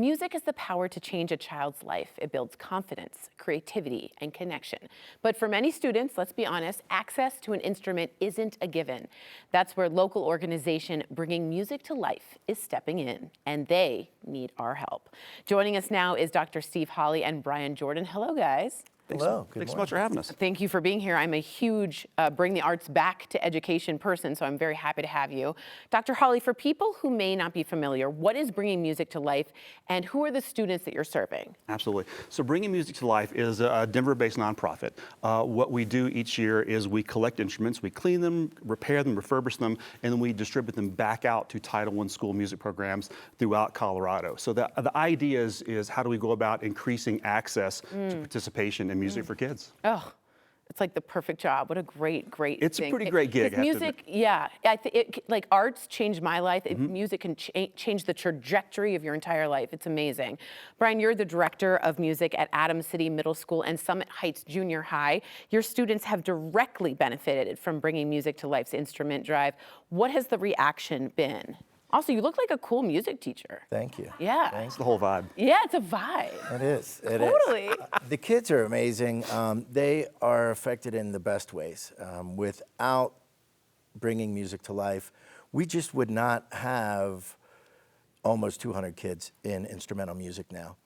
Music has the power to change a child's life. It builds confidence, creativity, and connection. But for many students, let's be honest, access to an instrument isn't a given. That's where local organization Bringing Music to Life is stepping in, and they need our help. Joining us now is Dr. Steve Hawley and Brian Jordan. Hello, guys. Hello. Thanks so much for having us. Thank you for being here. I'm a huge Bring the Arts Back to Education person, so I'm very happy to have you. Dr. Hawley, for people who may not be familiar, what is Bringing Music to Life, and who are the students that you're serving? Absolutely. So Bringing Music to Life is a Denver-based nonprofit. What we do each year is we collect instruments, we clean them, repair them, refurbish them, and then we distribute them back out to Title I school music programs throughout Colorado. So the idea is how do we go about increasing access to participation in music for kids? Oh, it's like the perfect job. What a great It's thing. a pretty great gig. Music, yeah, like arts changed my life. Music can change the trajectory of your entire life. It's amazing. Brian, you're the director of music at Adams City Middle School and Summit Heights Junior High. Your students have directly benefited from Bringing Music to Life's instrument drive. What has the reaction been? Also, you look like a cool music teacher. Thank you. Yeah. Thanks. It's the whole vibe. Yeah, it's a vibe. It is. It Totally. is. The kids are amazing. They are affected in the best ways. Without Bringing Music to Life, we just would not have almost 200 kids in instrumental music now.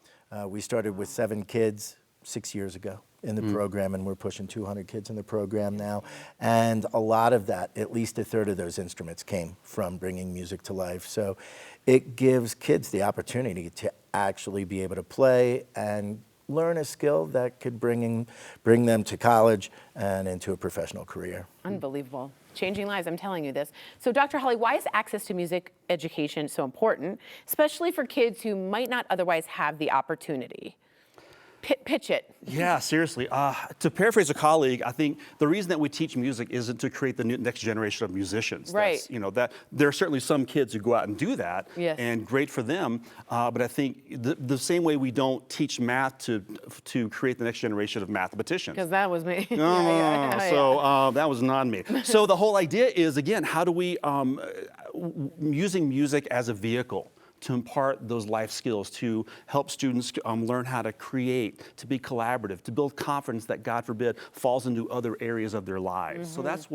We started with 7 kids 6 years ago in the program, and we're pushing 200 kids in the program now. And a lot of that, at least a third of those instruments came from Bringing Music to Life. So it gives kids the opportunity to actually be able to play and learn a skill that could bring them to college and into a professional career. Unbelievable. Changing lives, I'm telling you this. So Dr. Hawley, why is access to music education so important, especially for kids who might not otherwise have the opportunity? Pitch it. Yeah, seriously. To paraphrase a colleague, I think the reason that we teach music isn't to create the next generation of musicians. Right. That there are certainly some kids who go out and do that, yes, and great for them. But I think the same way we don't teach math to create the next generation of mathematicians. Because that was me. That was not me. So the whole idea is, again, how do we using music as a vehicle to impart those life skills, to help students learn how to create, to be collaborative, to build confidence that, God forbid, falls into other areas of their lives. So that's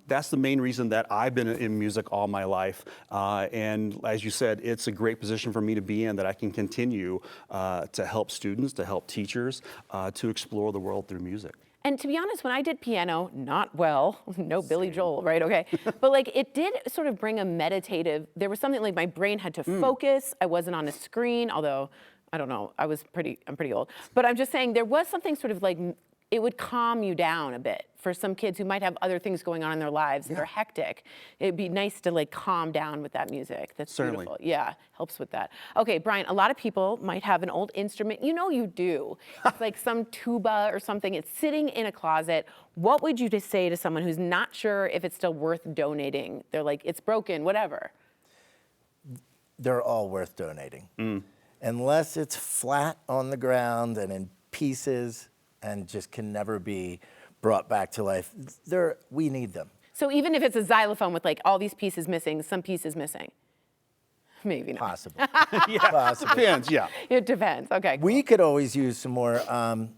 that's the main reason that I've been in music all my life. And as you said, it's a great position for me to be in, that I can continue to help students, to help teachers, to explore the world through music. And to be honest, when I did piano, not well, no Billy Joel, right? Okay. But like it did sort of bring a meditative, there was something like my brain had to focus. I wasn't on a screen, although I don't know, I'm pretty old. But I'm just saying there was something sort of like, it would calm you down a bit for some kids who might have other things going on in their lives that are hectic. It'd be nice to like calm down with that music. That's certainly beautiful. Yeah, helps with that. Okay, Brian, a lot of people might have an old instrument. You know you do. It's like some tuba or something. It's sitting in a closet. What would you just say to someone who's not sure if it's still worth donating? They're like, it's broken, whatever. They're all worth donating. Unless it's flat on the ground and in pieces and just can never be brought back to life. We need them. So even if it's a xylophone with like all these pieces missing, some pieces missing, maybe not. Possible. Possible. Depends, yeah. It depends, okay. Cool. We could always use some more.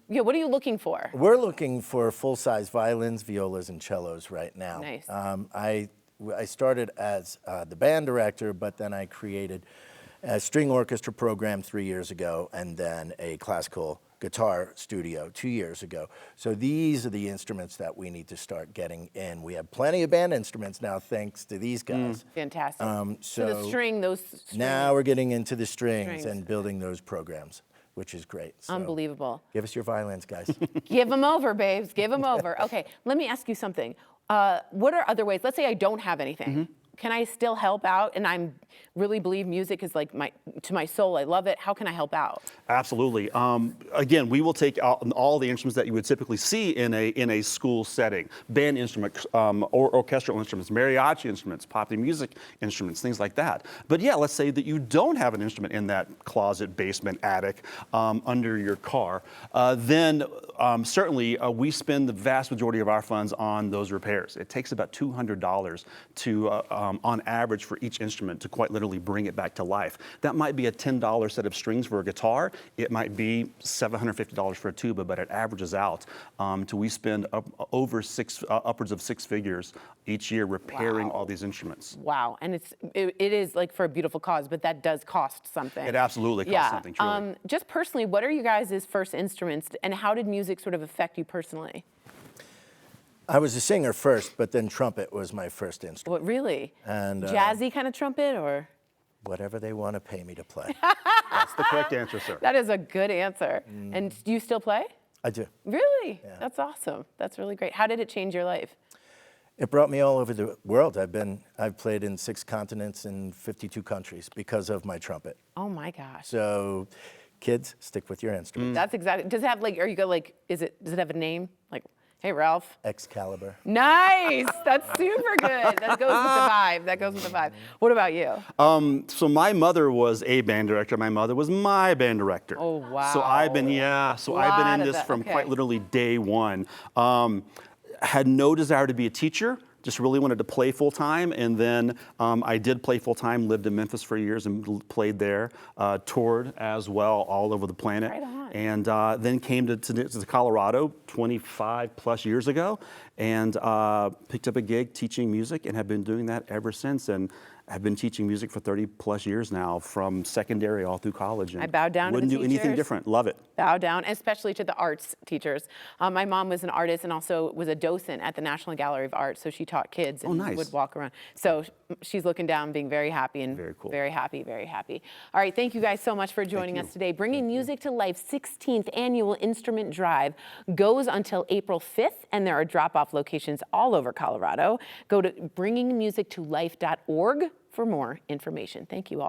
Yeah, what are you looking for? We're looking for full-size violins, violas, and cellos right now. Nice. I started as the band director, but then I created a string orchestra program 3 years ago, and then a classical guitar studio 2 years ago. So these are the instruments that we need to start getting in. We have plenty of band instruments now, thanks to these guys. Fantastic. So the string, those strings. Now we're getting into the strings and building those programs, which is great. So unbelievable. give us your violins, guys. Give them over, babes. Give them over. Okay, let me ask you something. What are other ways? Let's say I don't have anything. Can I still help out? And I really believe music is like to my soul. I love it. How can I help out? Absolutely. Again, we will take all the instruments that you would typically see in a school setting: band instruments, or orchestral instruments, mariachi instruments, popular music instruments, things like that. But yeah, let's say that you don't have an instrument in that closet, basement, attic, under your car. Then certainly we spend the vast majority of our funds on those repairs. It takes about $200 to on average for each instrument to quite literally bring it back to life. That might be a $10 set of strings for a guitar. It might be $750 for a tuba, but it averages out to we spend upwards of 6 figures each year repairing all these instruments. Wow, and it is like for a beautiful cause, but that does cost something. It absolutely costs something, truly. Just personally, what are you guys' first instruments, and how did music sort of affect you personally? I was a singer first, but then trumpet was my first instrument. What, really? And Jazzy kind of trumpet, or? whatever they want to pay me to play. That's the correct answer, sir. That is a good answer. And do you still play? I do. Really? Yeah. That's awesome. That's really great. How did it change your life? It brought me all over the world. I've played in 6 continents and 52 countries because of my trumpet. Oh my gosh. So, kids, stick with your instruments. That's exactly. Does it have like? Are you go like? Does it have a name? Like, hey Ralph. Excalibur. Nice. That's super good. That goes with the vibe. That goes with the vibe. What about you? So my mother was a band director. My mother was my band director. Oh wow. So I've been Lot in of this that. from Okay. quite literally day one. Had no desire to be a teacher. Just really wanted to play full time, and then I did play full time. Lived in Memphis for years and played there. Toured as well all over the planet, Right on. and then came to Colorado 25 plus years ago, and picked up a gig teaching music, and have been doing that ever since. And I've been teaching music for 30 plus years now, from secondary all through college. And I bow down to the wouldn't do anything teachers. different. Love it. Bow down, especially to the arts teachers. My mom was an artist and also was a docent at the National Gallery of Art, so she taught kids and nice. would walk around. So she's looking down, being very happy and Very cool. very happy, very happy. All right, thank you guys so much for joining us today. Bringing Music to Life 16th Annual Instrument Drive goes until April 5th, and there are drop-off locations all over Colorado. Go to bringingmusictolife.org for more information. Thank you all.